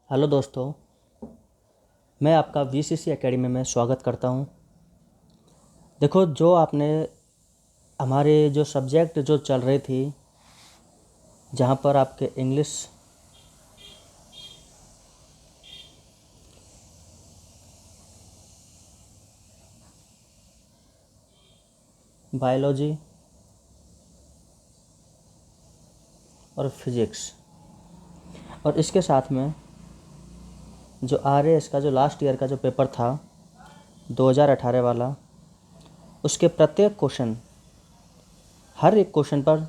Hello दोस्तों, मैं आपका वीसीसी एकेडमी में स्वागत करता हूं। देखो, जो आपने हमारे जो सब्जेक्ट जो चल रही थी, जहां पर आपके इंग्लिश, बायोलॉजी और फिजिक्स, और इसके साथ में जो आरएएस का जो लास्ट ईयर का जो पेपर था 2018 वाला, उसके प्रत्येक क्वेश्चन, हर एक क्वेश्चन पर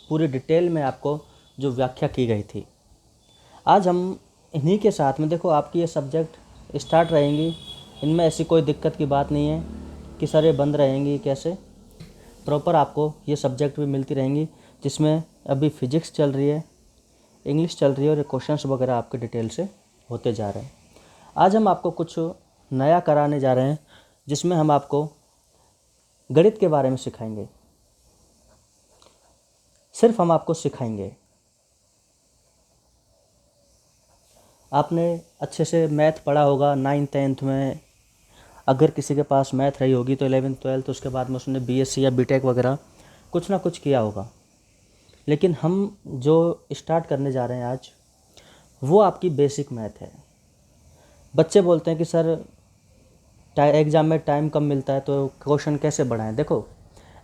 पूरी डिटेल में आपको जो व्याख्या की गई थी, आज हम इन्हीं के साथ में, देखो आपकी ये सब्जेक्ट स्टार्ट रहेंगी, इनमें ऐसी कोई दिक्कत की बात नहीं है कि सर ये बंद रहेंगी कैसे। प्रॉपर आपको ये सब्जेक्ट भी मिलती रहेंगी, जिसमें अभी फिजिक्स चल रही है, इंग्लिश चल रही है, और ये क्वेश्चंस वगैरह आपके डिटेल से होते जा रहे हैं। आज हम आपको कुछ नया कराने जा रहे हैं, जिसमें हम आपको गणित के बारे में सिखाएंगे। सिर्फ हम आपको सिखाएंगे। आपने अच्छे से मैथ पढ़ा होगा 9th-10th में। अगर किसी के पास मैथ रही होगी तो 11th-12th, उसके बाद में उसने बीएससी या बीटेक वगैरह कुछ ना कुछ किया होगा। लेकिन हम जो स्टार्ट करने जा रहे हैं आज, वो आपकी बेसिक मैथ है। बच्चे बोलते हैं कि सर एग्ज़ाम में टाइम कम मिलता है तो क्वेश्चन कैसे बढ़ाएं। देखो,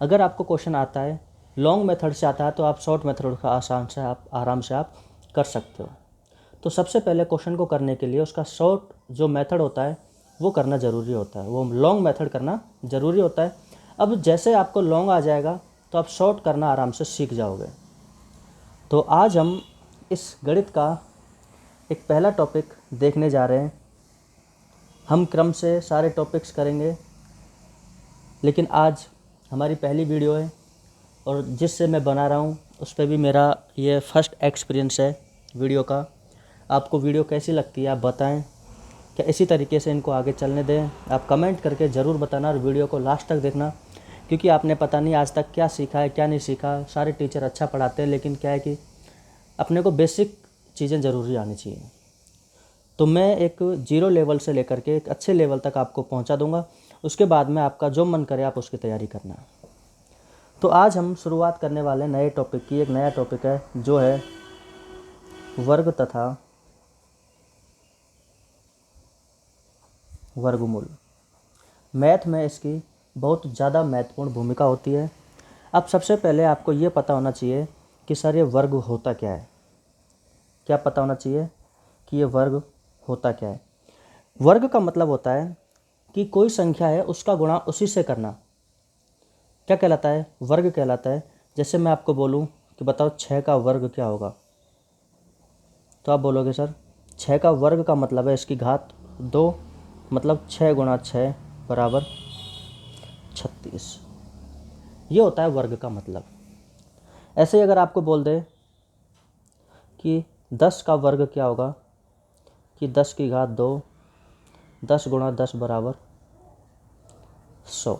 अगर आपको क्वेश्चन आता है, लॉन्ग मेथड से आता है, तो आप शॉर्ट मेथड का आराम से आप कर सकते हो। तो सबसे पहले क्वेश्चन को करने के लिए उसका शॉर्ट जो मेथड होता है वो करना ज़रूरी होता है, वो लॉन्ग मेथड करना ज़रूरी होता है। अब जैसे आपको लॉन्ग आ जाएगा तो आप शॉर्ट करना आराम से सीख जाओगे। तो आज हम इस गणित का एक पहला टॉपिक देखने जा रहे हैं। हम क्रम से सारे टॉपिक्स करेंगे, लेकिन आज हमारी पहली वीडियो है और जिससे मैं बना रहा हूँ उस पर भी मेरा ये फर्स्ट एक्सपीरियंस है वीडियो का। आपको वीडियो कैसी लगती है आप बताएं, क्या इसी तरीके से इनको आगे चलने दें। आप कमेंट करके ज़रूर बताना और वीडियो को लास्ट तक देखना, क्योंकि आपने पता नहीं आज तक क्या सीखा है क्या नहीं सीखा। सारे टीचर अच्छा पढ़ाते हैं, लेकिन क्या है कि अपने को बेसिक चीज़ें ज़रूरी आनी चाहिए। तो मैं एक 0 लेवल से लेकर के एक अच्छे लेवल तक आपको पहुंचा दूंगा। उसके बाद में आपका जो मन करे आप उसकी तैयारी करना। तो आज हम शुरुआत करने वाले नए टॉपिक की। एक नया टॉपिक है जो है वर्ग तथा वर्गमूल। मैथ में इसकी बहुत ज़्यादा महत्वपूर्ण भूमिका होती है। अब सबसे पहले आपको ये पता होना चाहिए कि सर ये वर्ग होता क्या है। क्या पता होना चाहिए कि ये वर्ग होता क्या है। वर्ग का मतलब होता है कि कोई संख्या है उसका गुणा उसी से करना। क्या कहलाता है? वर्ग कहलाता है। जैसे मैं आपको बोलूं कि बताओ 6 का वर्ग क्या होगा, तो आप बोलोगे सर 6 का वर्ग का मतलब है इसकी घात 2, मतलब 6 गुणा 6 बराबर 36। ये होता है वर्ग का मतलब। ऐसे ही अगर आपको बोल दे कि 10 का वर्ग क्या होगा, कि 10 की घात 2, 10 गुणा 10 बराबर 100।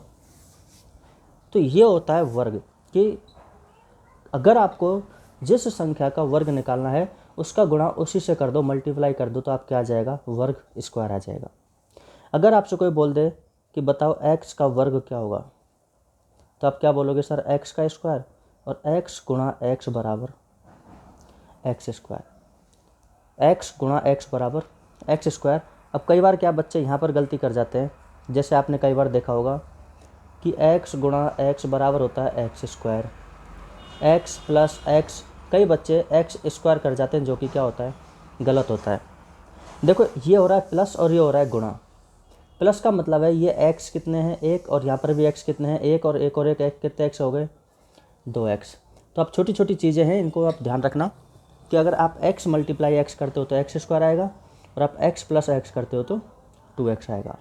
तो ये होता है वर्ग, कि अगर आपको जिस संख्या का वर्ग निकालना है उसका गुणा उसी से कर दो, मल्टीप्लाई कर दो, तो आप क्या आ जाएगा? वर्ग स्क्वायर आ जाएगा। अगर आपसे कोई बोल दे कि बताओ x का वर्ग क्या होगा, तो आप क्या बोलोगे? सर x का स्क्वायर, और x गुणा x बराबर एक्स स्क्वायर। x गुणा x बराबर एक्स स्क्वायर। अब कई बार क्या बच्चे यहाँ पर गलती कर जाते हैं, जैसे आपने कई बार देखा होगा कि x गुणा x बराबर होता है x square, x plus x। कई बच्चे एक्स स्क्वायर कर जाते हैं, जो कि क्या होता है? गलत होता है। देखो, ये हो रहा है प्लस और ये हो रहा है गुणा। प्लस का मतलब है ये x कितने हैं? 1, और यहाँ पर भी x कितने हैं? 1 और 1 और 1, कितने x हो गए? 2x। तो अब छोटी छोटी चीज़ें हैं, इनको आप ध्यान रखना कि अगर आप x मल्टीप्लाई x करते हो तो एक्स स्क्वायर आएगा, और आप x प्लस x करते हो तो 2x आएगा।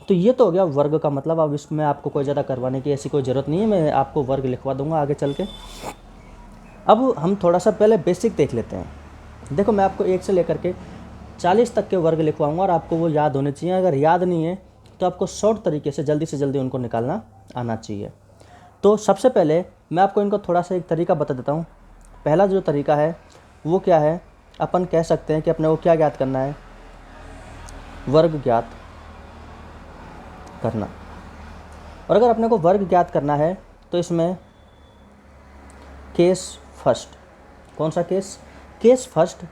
तो ये तो हो गया वर्ग का मतलब। अब इसमें आपको कोई ज़्यादा करवाने की ऐसी कोई ज़रूरत नहीं है, मैं आपको वर्ग लिखवा दूंगा आगे चल के। अब हम थोड़ा सा पहले बेसिक देख लेते हैं। देखो, मैं आपको 1 से लेकर के 40 तक के वर्ग लिखवाऊंगा, और आपको वो याद होने चाहिए। अगर याद नहीं है तो आपको शॉर्ट तरीके से जल्दी उनको निकालना आना चाहिए। तो सबसे पहले मैं आपको इनको थोड़ा सा एक तरीका बता देता हूँ। पहला जो तरीका है वो क्या है अपन कह सकते हैं कि अपने को क्या ज्ञात करना है, वर्ग ज्ञात करना। और अगर अपने को वर्ग ज्ञात करना है तो इसमें केस फर्स्ट, कौन सा case, case first.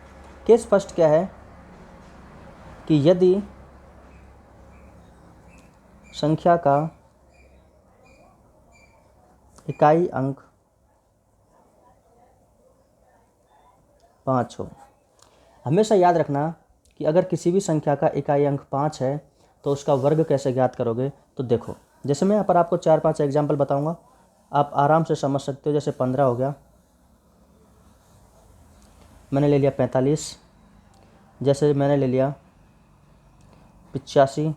Case first क्या है कि यदि संख्या का इकाई अंक 5 हो। हमेशा याद रखना कि अगर किसी भी संख्या का इकाई अंक 5 है तो उसका वर्ग कैसे ज्ञात करोगे। तो देखो, जैसे मैं यहाँ पर आपको 4-5 एग्जाम्पल बताऊंगा, आप आराम से समझ सकते हो। जैसे 15 हो गया, मैंने ले लिया 45, जैसे मैंने ले लिया 85,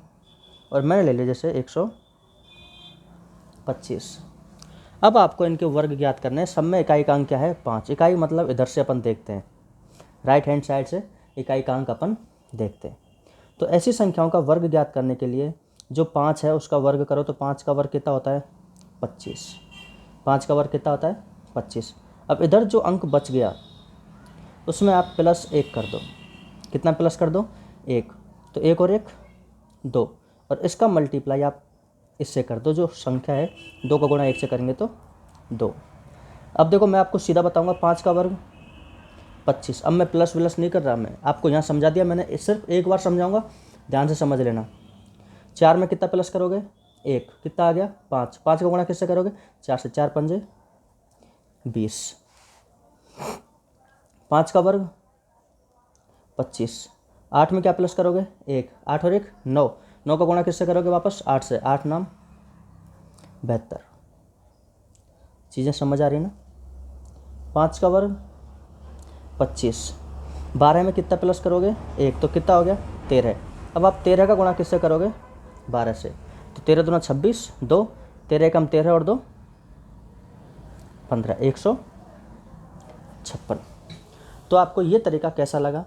और मैंने ले लिया जैसे 125। अब आपको इनके वर्ग ज्ञात करने हैं। सब में इकाई का अंक क्या है, 5। इकाई मतलब इधर से अपन देखते हैं, राइट हैंड साइड से इकाई का अंक अपन देखते हैं। तो ऐसी संख्याओं का वर्ग ज्ञात करने के लिए जो 5 है उसका वर्ग करो, तो 5 का वर्ग कितना होता है, 25। 5 का वर्ग कितना होता है, 25। अब इधर जो अंक बच गया उसमें आप +1 कर दो। कितना प्लस कर दो, 1। तो 1 और 1 2, और इसका मल्टीप्लाई आप इससे कर दो। जो संख्या है 2 का गुणा 1 से करेंगे तो 2। अब देखो, मैं आपको सीधा बताऊंगा, 5 का वर्ग 25। अब मैं प्लस व्लस नहीं कर रहा, मैं आपको यहाँ समझा दिया मैंने, सिर्फ एक बार समझाऊंगा, ध्यान से समझ लेना। 4 में कितना प्लस करोगे, 1, कितना आ गया, 5। 5 का गुणा किससे करोगे, 4 से। 4 पंजे 20। 5 का वर्ग 25। 8 में क्या प्लस करोगे, 1। 8 और 1 9। 9 का गुणा किससे करोगे, वापस 8 से। 8 नाम 72। चीज़ें समझ आ रही ना। 5 का वर्ग 25। 12 में कितना प्लस करोगे, 1, तो कितना हो गया, 13। अब आप 13 का गुणा किससे करोगे, 12 से। तो 13 दूना 26, 2, 13 कम 13 और 2 15, 156। तो आपको ये तरीका कैसा लगा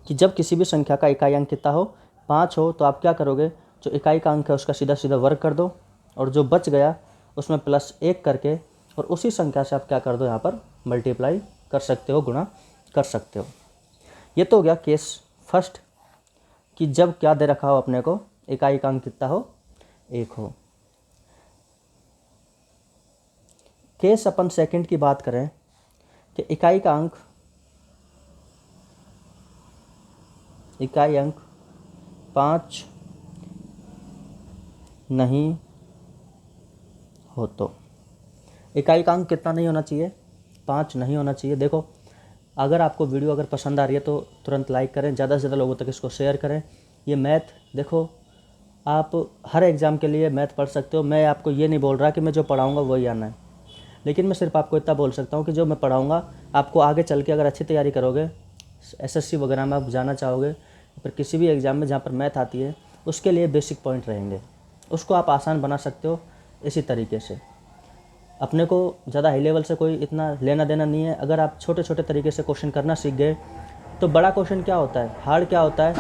कि जब किसी भी संख्या का इकाई अंक कितना हो, 5 हो, तो आप क्या करोगे, जो इकाई का अंक है उसका सीधा सीधा वर्ग कर दो, और जो बच गया उसमें +1 करके, और उसी संख्या से आप क्या कर दो, यहाँ पर मल्टीप्लाई कर सकते हो, गुणा कर सकते हो। ये तो हो गया केस फर्स्ट कि जब क्या दे रखा हो अपने को, इकाई का अंक कितना हो, 1 हो। केस अपन सेकंड की बात करें कि इकाई अंक 5 नहीं हो तो इकाई का अंक कितना नहीं होना चाहिए, 5 नहीं होना चाहिए। देखो, अगर आपको वीडियो अगर पसंद आ रही है तो तुरंत लाइक करें, ज़्यादा से ज़्यादा लोगों तक इसको शेयर करें। ये मैथ, देखो आप हर एग्ज़ाम के लिए मैथ पढ़ सकते हो। मैं आपको ये नहीं बोल रहा कि मैं जो पढ़ाऊँगा वही आना है, लेकिन मैं सिर्फ आपको इतना बोल सकता हूँ कि जो मैं पढ़ाऊँगा आपको आगे चल के अगर अच्छी तैयारी करोगे, SSC वगैरह में आप जाना चाहोगे, पर किसी भी एग्ज़ाम में जहाँ पर मैथ आती है, उसके लिए बेसिक पॉइंट रहेंगे, उसको आप आसान बना सकते हो। इसी तरीके से अपने को ज़्यादा हाई लेवल से कोई इतना लेना देना नहीं है। अगर आप छोटे छोटे तरीके से क्वेश्चन करना सीख गए तो बड़ा क्वेश्चन क्या होता है, हार्ड क्या होता है,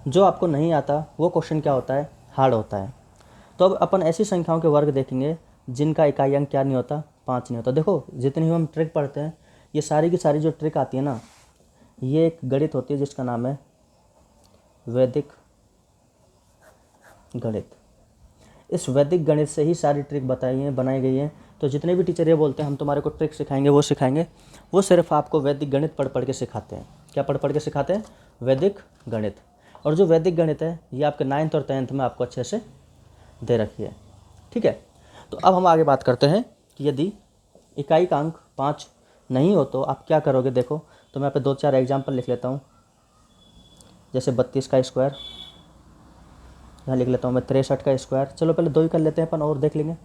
जो आपको नहीं आता वो क्वेश्चन क्या होता है, हार्ड होता है। तो अब अपन ऐसी संख्याओं के वर्ग देखेंगे जिनका इकाई अंक क्या नहीं होता, 5 नहीं होता। देखो, जितनी हम ट्रिक पढ़ते हैं, ये सारी की सारी जो ट्रिक आती है ना, ये एक गणित होती है जिसका नाम है वैदिक गणित। इस वैदिक गणित से ही सारी ट्रिक बनाई गई हैं। तो जितने भी टीचर ये बोलते हैं हम तुम्हारे को ट्रिक सिखाएंगे, वो सिर्फ आपको वैदिक गणित पढ़ पढ़ के सिखाते हैं। क्या पढ़ पढ़ के सिखाते हैं, वैदिक गणित। और जो वैदिक गणित है ये आपके 9th और 10th में आपको अच्छे से दे रखी है, ठीक है। तो अब हम आगे बात करते हैं कि यदि इकाई का अंक 5 नहीं हो तो आप क्या करोगे। देखो, तो मैं यहाँ पे 2-4 एग्जाम्पल लिख लेता हूँ। जैसे 32 का स्क्वायर, यहाँ लिख लेता हूँ मैं 63 का स्क्वायर। चलो पहले 2 ही कर लेते हैं अपन, और देख लेंगे।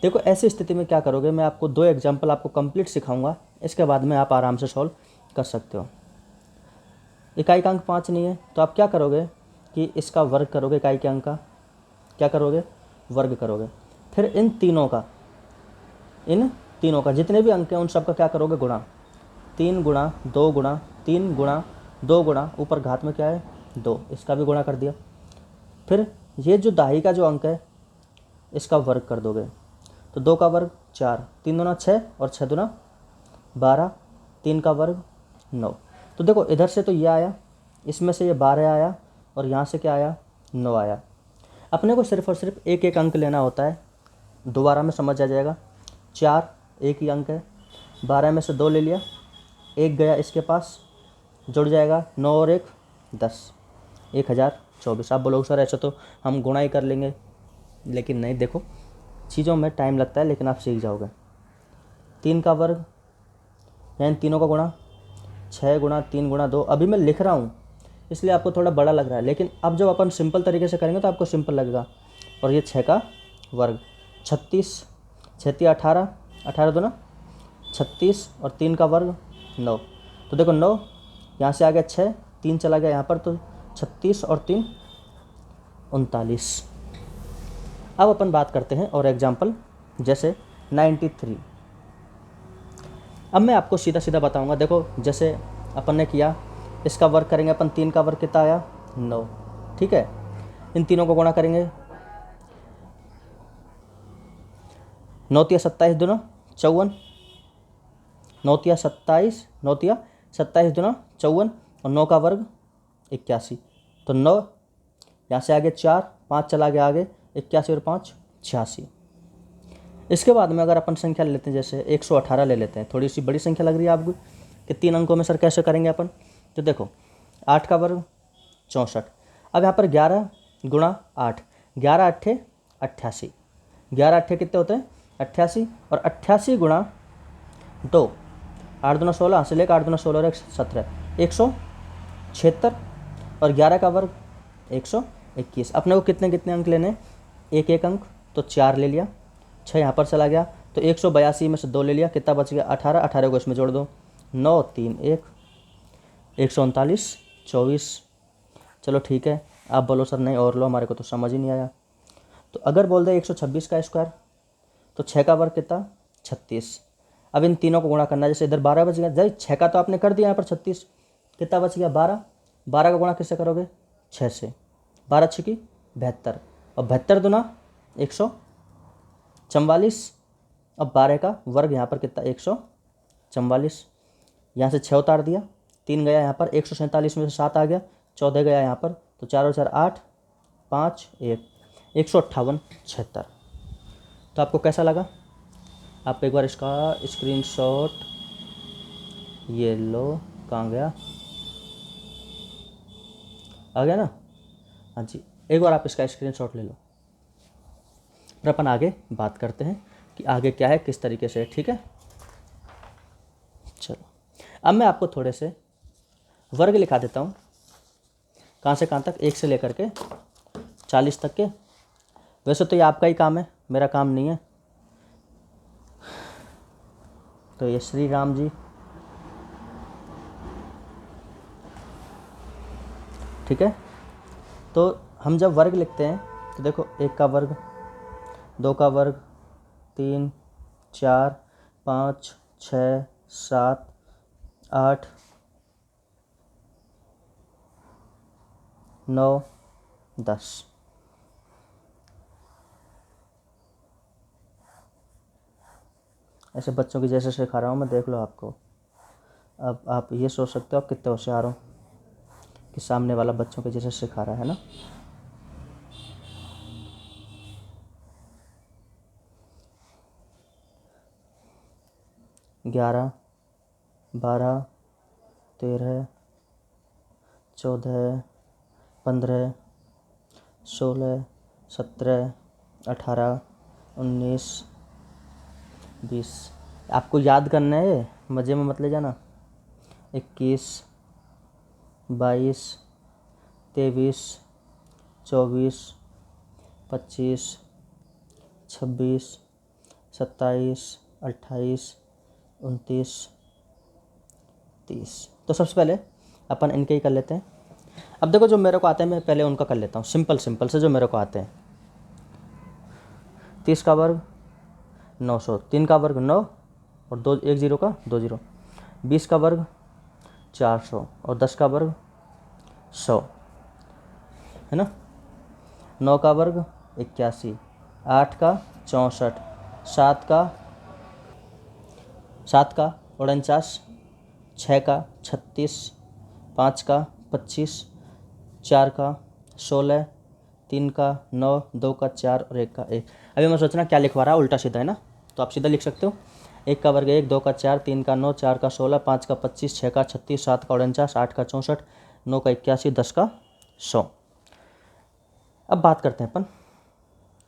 देखो, ऐसी स्थिति में क्या करोगे, मैं आपको 2 एग्जाम्पल आपको कंप्लीट सिखाऊंगा, इसके बाद में आप आराम से सॉल्व कर सकते हो। इकाई का अंक 5 नहीं है तो आप क्या करोगे कि इसका वर्ग करोगे, इकाई के अंक का क्या करोगे, वर्ग करोगे। फिर इन तीनों का जितने भी अंक हैं उन सब का क्या करोगे, गुणा। 3 गुणा 2 गुणा 3 गुणा 2 गुणा, ऊपर घात में क्या है, 2, इसका भी गुणा कर दिया। फिर ये जो दाही का जो अंक है इसका वर्ग कर दोगे, तो 2 का वर्ग 4, 3 दूना 6 और 6 दूना 12, 3 का वर्ग 9। तो देखो इधर से तो ये आया, इसमें से ये 12 आया, और यहाँ से क्या आया, 9 आया। अपने को सिर्फ और सिर्फ एक एक अंक लेना होता है, दोबारा में समझ आ जाएगा। 4 एक ही अंक है, 12 में से 2 ले लिया, 1 गया इसके पास, जुड़ जाएगा 9 और 1 10, 1024। आप बोलोगे सर ऐसा तो हम गुणा ही कर लेंगे, लेकिन नहीं, देखो चीज़ों में टाइम लगता है, लेकिन आप सीख जाओगे। 3 का वर्ग यानी तीनों का गुणा, 6 गुणा 3 गुणा 2। अभी मैं लिख रहा हूँ इसलिए आपको थोड़ा बड़ा लग रहा है, लेकिन अब जब अपन सिंपल तरीके से करेंगे तो आपको सिंपल लगेगा। और ये 6 का वर्ग 36, 6 18, 18 दूना 36, और 3 का वर्ग 9। तो देखो 9 यहाँ से आ गया, 6 3 चला गया यहाँ पर, तो 36 और 3 39। अब अपन बात करते हैं और एग्जाम्पल, जैसे 93। अब मैं आपको सीधा सीधा बताऊंगा। देखो जैसे अपन ने किया, इसका वर्ग करेंगे अपन, 3 का वर्ग कितना आया, 9, ठीक है। इन तीनों को गुणा करेंगे, 9 तिया 27 दूना 54, 9 तिया 27, 9 तिया 27 दूना 54, और 9 का वर्ग 81। तो 9 यहाँ से आगे 4, 5 चला गया आगे, 81 और 5 86। इसके बाद में अगर अपन संख्या ले लेते हैं, जैसे 118 ले लेते हैं, थोड़ी सी बड़ी संख्या लग रही है आपको कि 3 अंकों में सर कैसे करेंगे अपन। तो देखो 8 का वर्ग 64। अब यहाँ पर 11 गुणा 8, 11 अट्ठे 88, 11 अट्ठे कितने होते हैं, 88, और 88 गुणा 2, 8 दूना 16 से लेकर 8 दूना 16 और 1 17, 176, और 11 का वर्ग 121। अपने को कितने कितने अंक लेने, एक एक अंक, तो 4 ले लिया, 6 यहाँ पर चला गया, तो 182 में से 2 ले लिया, कितना बच गया, 18, 18 को इसमें जोड़ दो, 9 3 1, 139 24। चलो ठीक है, आप बोलो सर नहीं और लो, हमारे को तो समझ ही नहीं आया। तो अगर बोल दे 126 का स्क्वायर, तो 6 का वर्ग कितना, 36। अब इन तीनों को गुणा करना, जैसे इधर 12 बच गया, जैसे 6 का तो आपने कर दिया यहाँ पर 36, कितना बच गया 12, 12 का गुणा किससे करोगे, 6 से, 12 छिकी 72, और 72 दूना 144। अब 12 का वर्ग यहाँ पर कितना, 144, यहाँ से 6 उतार दिया, 3 गया यहाँ पर, 147 में से 7 आ गया, 14 गया यहाँ पर, तो 4 और 4 8, 5 1, 158 76। तो आपको कैसा लगा, आप एक बार इसका स्क्रीनशॉट ये लो, कहाँ गया, आ गया ना, हाँ जी, एक बार आप इसका स्क्रीनशॉट ले लो। फिर अपन आगे बात करते हैं कि आगे क्या है, किस तरीके से, ठीक है। चलो अब मैं आपको थोड़े से वर्ग लिखा देता हूँ, कहाँ से कहाँ तक, 1 से लेकर के 40 तक के। वैसे तो ये आपका ही काम है, मेरा काम नहीं है। तो ये श्री राम जी, ठीक है। तो हम जब वर्ग लिखते हैं तो देखो 1 का वर्ग, 2 का वर्ग, 3 4 5 6 7 8 9 10। ऐसे बच्चों की जैसे सिखा रहा हूँ मैं, देख लो आपको। अब आप ये सोच सकते हो आप कितने होशियार हो कि सामने वाला बच्चों के जैसे सिखा रहा है ना। ग्यारह, 12, 13, 14, 15, 16, 17, 18, 19, 20। आपको याद करना है, मज़े में मत ले जाना। 21, 22, 23, 24, 25, 26, 27, 28, 29, 30। तो सबसे पहले अपन इनके ही कर लेते हैं। अब देखो जो मेरे को आते हैं मैं पहले उनका कर लेता हूँ, सिंपल सिंपल से जो मेरे को आते हैं। 30 का वर्ग 900, 3 का वर्ग 9 और 2 1 0 का 2 0। 20 का वर्ग 400 और 10 का वर्ग 100, है ना। 9 का वर्ग 81, 8 का 64, 7 का 49, 6 का 36, 5 का 25, 4 का 16, 3 का 9, 2 का 4 और 1 का 1। अभी मैं सोचना क्या लिखवा रहा है, उल्टा सीधा है ना, तो आप सीधा लिख सकते हो। 1 का वर्ग 1, 2 का 4, 3 का 9, 4 का 16, 5 का 25, 6 का 36, 7 का 49, 8 का 64, 9 का 81, 10 का 100। अब बात करते हैं अपन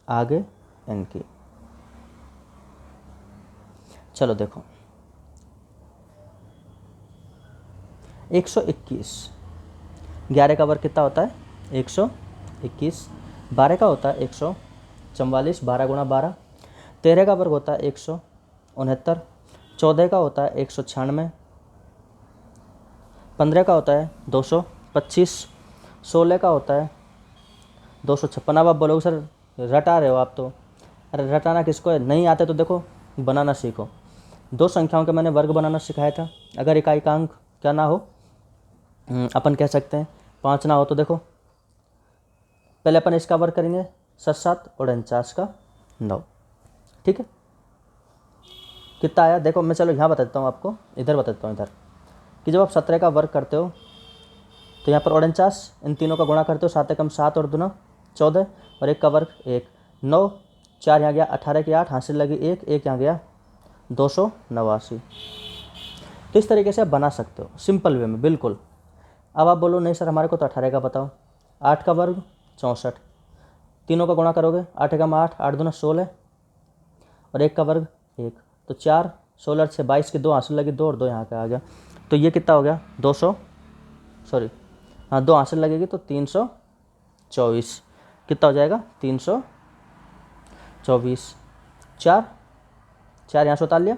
आगे n की। चलो देखो 121, 11 का वर्ग कितना होता है 121, 12 का होता है 144, 12 गुणा 12, 13 का वर्ग होता है 169, 14 का होता है 196, 15 का होता है 225, 16 का होता है 256। अब आप बोलोगे सर रटा रहे हो आप तो, अरे रटाना किसको है, नहीं आते तो देखो बनाना सीखो। दो संख्याओं के मैंने वर्ग बनाना सिखाया था, अगर इकाई का अंक क्या ना हो, अपन कह सकते हैं 5 ना हो, तो देखो पहले अपन इसका वर्ग करेंगे 7 7 और 49 का 9, ठीक है। कितना आया देखो, मैं चलो यहाँ बता देता हूँ आपको, इधर बता देता हूँ इधर, कि जब आप 17 का वर्ग करते हो तो यहाँ पर 49, इन तीनों का गुणा करते हो, 7 एकम 7 और दूना 14 और 1 का वर्ग 1, 9, 4 यहाँ गया 18 की 8, हासिल लगी 1, 1 यहाँ गया 289। तो इस तरीके से आप बना सकते हो सिंपल वे में बिल्कुल। अब आप बोलो नहीं सर हमारे को तो 18 का बताओ, 8 का वर्ग 64, तीनों का गुणा करोगे 8 एकम 8, 8 दूना 16 और 1 का वर्ग 1, तो 4, 16 से 22 की 2 हासिल लगी 2 और 2 यहाँ का आ गया, तो ये कितना हो गया 200, सॉरी हाँ 2 हासिल लगेगी तो 324, कितना हो जाएगा 324, 4 4 यहाँ से उतार लिया,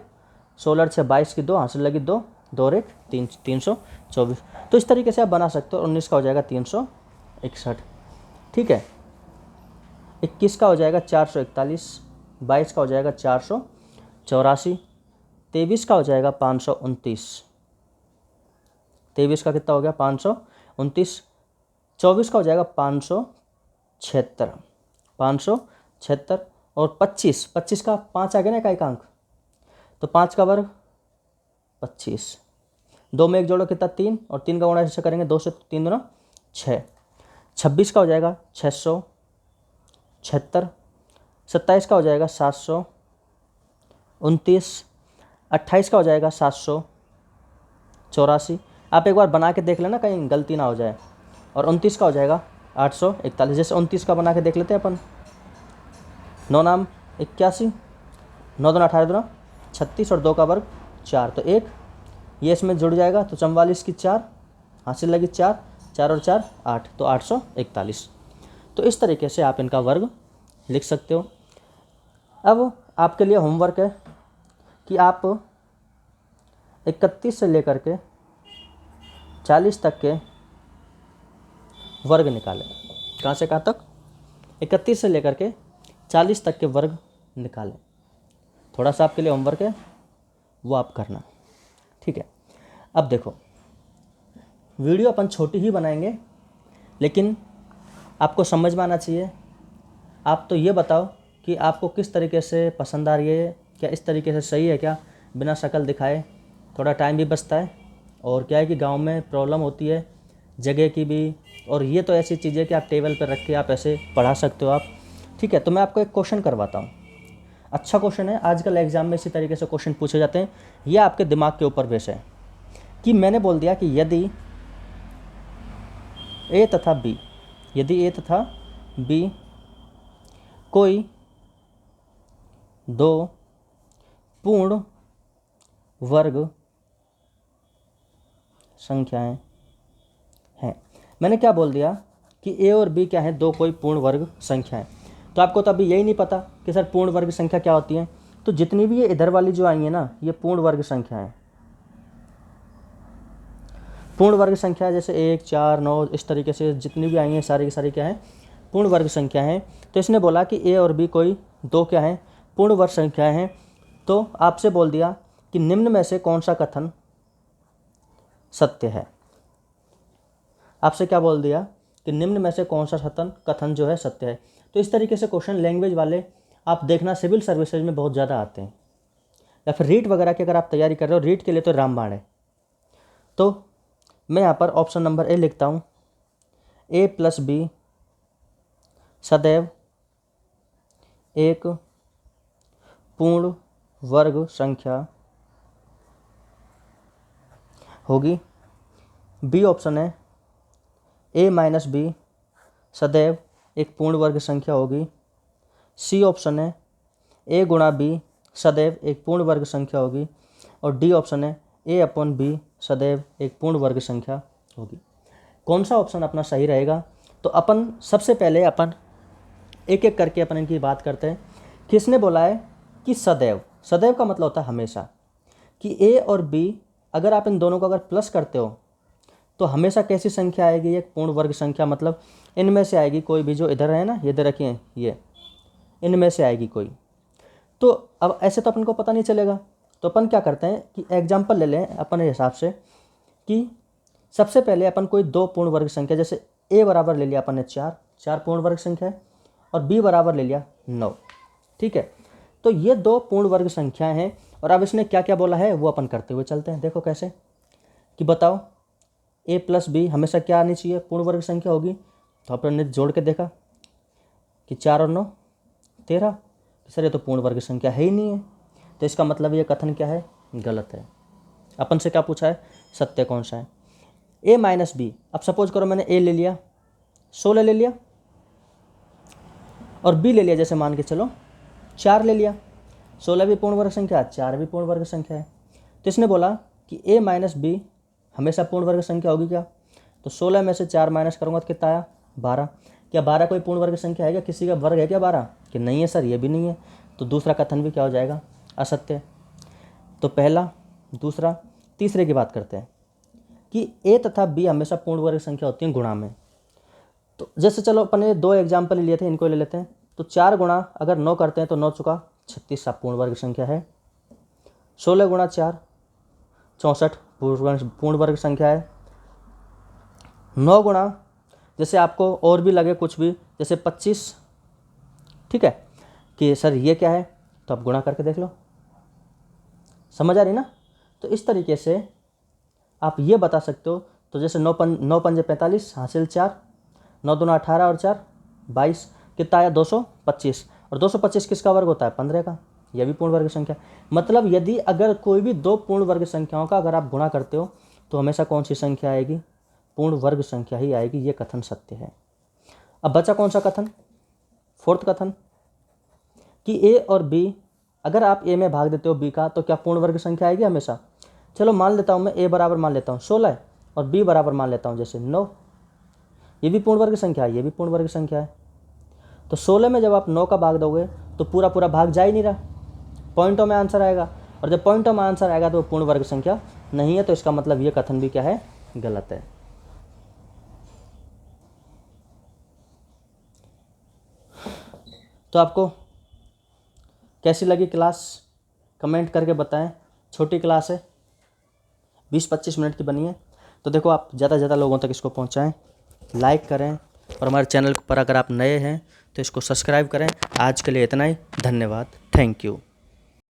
16 से 22 की 2 हासिल लगी 2, 2 और 1 3, 324। तो इस तरीके से आप बना सकते हो। 19 का हो जाएगा 361, ठीक है। 21 का हो जाएगा 441, 22 का हो जाएगा 484, 23 का हो जाएगा 529, 23 का कितना हो गया 529, 24 का हो जाएगा 576, 576 और 25, 25 का 5 आ गया ना इकाई का अंक, तो 5 का वर्ग 25, 2 में 1 जोड़ो कितना 3 और 3 का गुणा ऐसे करेंगे 2 से 3 दूना 6, 26 का हो जाएगा 676, 27 का हो जाएगा 729, 28 का हो जाएगा 784। आप एक बार बना के देख लेना कहीं गलती ना हो जाए। और 29 का हो जाएगा 841, जैसे 29 का बना के देख लेते हैं अपन, 9 नाम 81, 9 दूना 18 दूना 36 और 2 का वर्ग 4, तो 1 ये इसमें जुड़ जाएगा, तो 44 की 4 हासिल लगी 4, 4 और 4 8, तो 841। तो इस तरीके से आप इनका वर्ग लिख सकते हो। अब आपके लिए होमवर्क है कि आप 31 से लेकर के 40 तक के वर्ग निकालें। कहाँ से कहाँ तक? 31 से लेकर के 40 तक के वर्ग निकालें। थोड़ा सा आपके लिए होमवर्क है, वो आप करना, ठीक है। अब देखो वीडियो अपन छोटी ही बनाएंगे, लेकिन आपको समझ में आना चाहिए। आप तो ये बताओ कि आपको किस तरीके से पसंद आ रही है, क्या इस तरीके से सही है क्या, बिना शक्ल दिखाए। थोड़ा टाइम भी बचता है, और क्या है कि गांव में प्रॉब्लम होती है जगह की भी, और ये तो ऐसी चीज़ है कि आप टेबल पर रख के आप ऐसे पढ़ा सकते हो आप, ठीक है। तो मैं आपको एक क्वेश्चन करवाता हूँ, अच्छा क्वेश्चन है, आजकल एग्जाम में इसी तरीके से क्वेश्चन पूछे जाते हैं। ये आपके दिमाग के ऊपर बेस है कि मैंने बोल दिया कि यदि ए तथा बी, यदि ए तथा बी कोई दो पूर्ण वर्ग संख्याएं हैं। मैंने क्या बोल दिया कि ए और बी क्या है, दो कोई पूर्ण वर्ग संख्याएं। तो आपको तो अभी यही नहीं पता कि सर पूर्ण वर्ग संख्या क्या होती है। तो जितनी भी ये इधर वाली जो आई है ना, ये पूर्ण वर्ग संख्या है। पूर्ण वर्ग संख्या जैसे 1 4 9 इस तरीके से जितनी भी आई हैं सारी की सारी क्या है, पूर्ण वर्ग संख्या है। तो इसने बोला कि ए और बी कोई दो क्या है, पूर्ण वर्ग संख्या हैं। तो आपसे बोल दिया कि निम्न में से कौन सा कथन सत्य है। आपसे क्या बोल दिया कि निम्न में से कौन सा कथन जो है सत्य है। तो इस तरीके से क्वेश्चन लैंग्वेज वाले आप देखना सिविल सर्विसेज में बहुत ज़्यादा आते हैं, या फिर रीट वगैरह की अगर आप तैयारी कर रहे हो, रीट के लिए तो रामबाण है। तो मैं यहाँ पर ऑप्शन नंबर ए लिखता हूँ, ए प्लस बी सदैव एक पूर्ण वर्ग संख्या होगी। बी ऑप्शन है ए माइनस बी सदैव एक पूर्ण वर्ग संख्या होगी। सी ऑप्शन है ए गुणा बी सदैव एक पूर्ण वर्ग संख्या होगी। और डी ऑप्शन है ए अपॉन बी सदैव एक पूर्ण वर्ग संख्या होगी। कौन सा ऑप्शन अपना सही रहेगा? तो अपन सबसे पहले अपन एक एक करके अपन इनकी बात करते हैं। किसने बोला है कि सदैव? सदैव का मतलब होता है हमेशा, कि ए और बी अगर आप इन दोनों को अगर प्लस करते हो तो हमेशा कैसी संख्या आएगी? एक पूर्ण वर्ग संख्या, मतलब इनमें से आएगी कोई भी, जो इधर है ना, ये इधर रखिए, ये इनमें से आएगी कोई। तो अब ऐसे तो अपन को पता नहीं चलेगा, तो अपन क्या करते हैं कि एग्जाम्पल ले लें अपने हिसाब से, कि सबसे पहले अपन कोई दो पूर्ण वर्ग संख्या, जैसे ए बराबर ले लिया अपन ने 4 पूर्ण वर्ग संख्या है, और बी बराबर ले लिया 9, ठीक है। तो ये दो पूर्ण वर्ग संख्याएं हैं, और अब इसने क्या क्या बोला है वो अपन करते हुए चलते हैं। देखो कैसे, कि बताओ ए प्लस बी हमेशा क्या आनी चाहिए? पूर्ण वर्ग संख्या होगी। तो अपन ने जोड़ के देखा कि 4 और 9 13, सर ये तो पूर्ण वर्ग संख्या है ही नहीं है, तो इसका मतलब ये कथन क्या है? गलत है। अपन से क्या पूछा है? सत्य कौन सा है? ए माइनस बी। अब सपोज करो मैंने ए ले लिया, 16 ले लिया, और बी ले लिया, जैसे मान के चलो 4 ले लिया। 16 भी पूर्ण वर्ग संख्या, 4 भी पूर्ण वर्ग संख्या है। तो इसने बोला कि ए माइनस बी हमेशा पूर्ण वर्ग संख्या होगी क्या? तो 16 में से 4 माइनस करूँगा तो कितना आया? 12। क्या 12 कोई पूर्ण वर्ग संख्या है क्या? किसी का वर्ग है क्या 12? कि नहीं है सर, ये भी नहीं है। तो दूसरा कथन भी क्या हो जाएगा? असत्य। तो पहला, दूसरा, तीसरे की बात करते हैं कि ए तथा बी हमेशा पूर्ण वर्ग संख्या होती है गुणा में। तो जैसे चलो अपन ने 2 एग्जाम्पल लिए थे, इनको ले लेते हैं। तो 4 गुणा अगर 9 करते हैं तो 9 चुका 36 पूर्ण वर्ग संख्या है। 16 गुणा 4 64 पूर्ण वर्ग संख्या है। 9 गुणा, जैसे आपको और भी लगे कुछ भी, जैसे 25, ठीक है, कि सर ये क्या है, तो आप गुणा करके देख लो। समझ आ रही ना? तो इस तरीके से आप ये बता सकते हो। तो जैसे 9 पंजे 45 हासिल 4, 9 दूना 18 और 4 22, कितना आया? 225। और 225 किसका वर्ग होता है? 15 का। यह भी पूर्ण वर्ग संख्या। मतलब यदि अगर कोई भी दो पूर्ण वर्ग संख्याओं का अगर आप गुणा करते हो तो हमेशा कौन सी संख्या आएगी? पूर्ण वर्ग संख्या ही आएगी। ये कथन सत्य है। अब बचा कौन सा कथन? फोर्थ कथन, कि ए और बी, अगर आप ए में भाग देते हो बी का, तो क्या पूर्ण वर्ग संख्या आएगी हमेशा? चलो मान लेता हूँ मैं, ए बराबर मान लेता हूँ 16 और बी बराबर मान लेता हूँ जैसे 9। ये भी पूर्ण वर्ग संख्या है, ये भी पूर्ण वर्ग संख्या है। तो 16 में जब आप 9 का भाग दोगे तो पूरा पूरा भाग जा ही नहीं रहा, पॉइंटों में आंसर आएगा। और जब पॉइंटों में आंसर आएगा तो पूर्ण वर्ग संख्या नहीं है। तो इसका मतलब ये कथन भी क्या है? गलत है। तो आपको कैसी लगी क्लास? कमेंट करके बताएं। छोटी क्लास है, 20-25 मिनट की बनी है। तो देखो, आप ज़्यादा से ज़्यादा लोगों तक इसको पहुंचाएं, लाइक करें, और हमारे चैनल पर अगर आप नए हैं तो इसको सब्सक्राइब करें। आज के लिए इतना ही। धन्यवाद। Thank you.